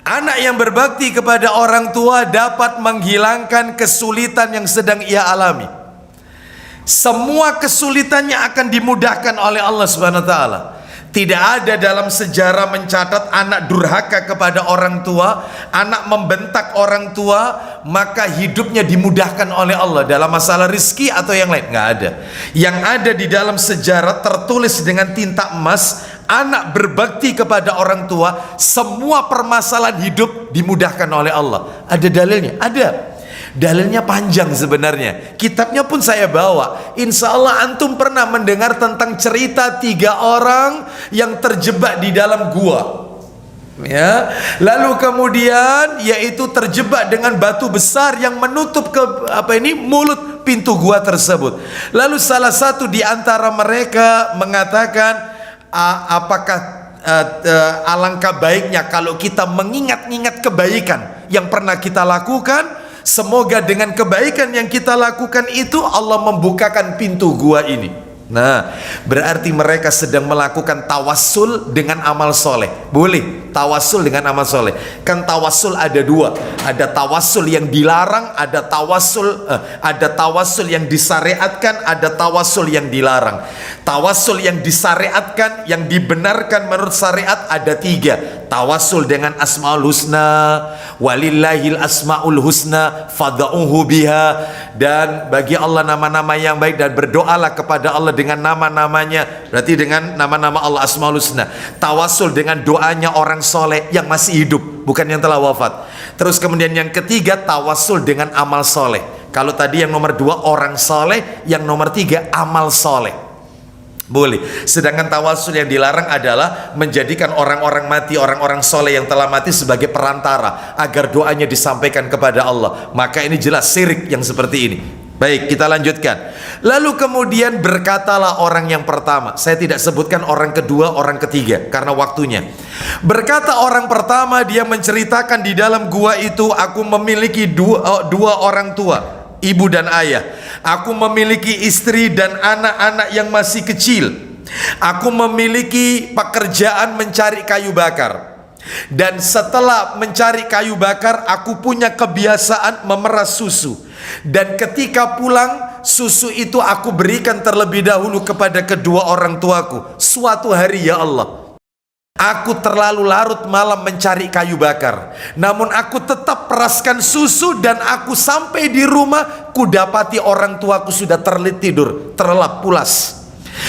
Anak yang berbakti kepada orang tua dapat menghilangkan kesulitan yang sedang ia alami. Semua kesulitannya akan dimudahkan oleh Allah Subhanahu wa taala. Tidak ada dalam sejarah mencatat anak durhaka kepada orang tua, anak membentak orang tua, maka hidupnya dimudahkan oleh Allah dalam masalah rizki atau yang lain. Nggak ada. Yang ada di dalam sejarah tertulis dengan tinta emas, anak berbakti kepada orang tua, semua permasalahan hidup dimudahkan oleh Allah. Ada dalilnya? Ada. Dalilnya panjang sebenarnya. Kitabnya pun saya bawa. Insya Allah antum pernah mendengar tentang cerita 3 orang yang terjebak di dalam gua. Ya, lalu kemudian yaitu terjebak dengan batu besar yang menutup mulut pintu gua tersebut. Lalu salah satu di antara mereka mengatakan, apakah alangkah baiknya kalau kita mengingat-ingat kebaikan yang pernah kita lakukan. Semoga dengan kebaikan yang kita lakukan itu Allah membukakan pintu gua ini. Nah, berarti mereka sedang melakukan tawassul dengan amal soleh. Boleh tawassul dengan amal soleh. Kan tawassul ada 2. Ada tawassul yang dilarang, ada tawassul yang disyariatkan, ada tawassul yang dilarang. Tawassul yang disyariatkan, yang dibenarkan menurut syariat ada 3. Tawassul dengan asmaul husna, walillahil asmaul husna fad'uhu biha, dan bagi Allah nama-nama yang baik dan berdoalah kepada Allah dengan nama-namanya, berarti dengan nama-nama Allah asmaul husna. Tawassul dengan doanya orang soleh yang masih hidup, bukan yang telah wafat. Terus kemudian yang ketiga tawassul dengan amal soleh. Kalau tadi yang nomor 2 orang soleh, yang nomor 3 amal soleh. Boleh. Sedangkan tawassul yang dilarang adalah menjadikan orang-orang mati, orang-orang soleh yang telah mati sebagai perantara agar doanya disampaikan kepada Allah. Maka ini jelas syirik yang seperti ini. Baik, kita lanjutkan. Lalu kemudian berkatalah orang yang pertama. Saya tidak sebutkan orang kedua, orang ketiga karena waktunya. Berkata orang pertama, dia menceritakan di dalam gua itu, aku memiliki dua orang tua, ibu dan ayah. Aku memiliki istri dan anak-anak yang masih kecil. Aku memiliki pekerjaan mencari kayu bakar. Dan setelah mencari kayu bakar, aku punya kebiasaan memeras susu. Dan ketika pulang, susu itu aku berikan terlebih dahulu kepada kedua orang tuaku. Suatu hari ya Allah, aku terlalu larut malam mencari kayu bakar, namun aku tetap peraskan susu, dan aku sampai di rumah, kudapati orang tuaku sudah tidur, terlelap pulas.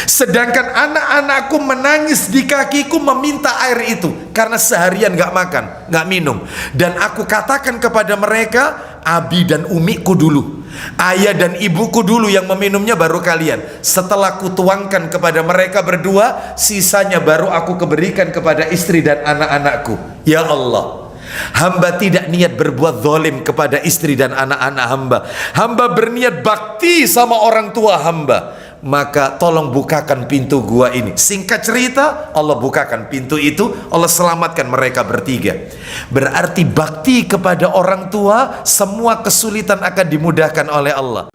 Sedangkan anak-anakku menangis di kakiku meminta air itu, karena seharian gak makan, gak minum. Dan aku katakan kepada mereka, abi dan umiku dulu, ayah dan ibuku dulu yang meminumnya, baru kalian. Setelah kutuangkan kepada mereka berdua, sisanya baru aku berikan kepada istri dan anak-anakku. Ya Allah, hamba tidak niat berbuat zalim kepada istri dan anak-anak hamba. Hamba berniat bakti sama orang tua hamba. Maka tolong bukakan pintu gua ini. Singkat cerita, Allah bukakan pintu itu, Allah selamatkan mereka bertiga. Berarti bakti kepada orang tua, semua kesulitan akan dimudahkan oleh Allah.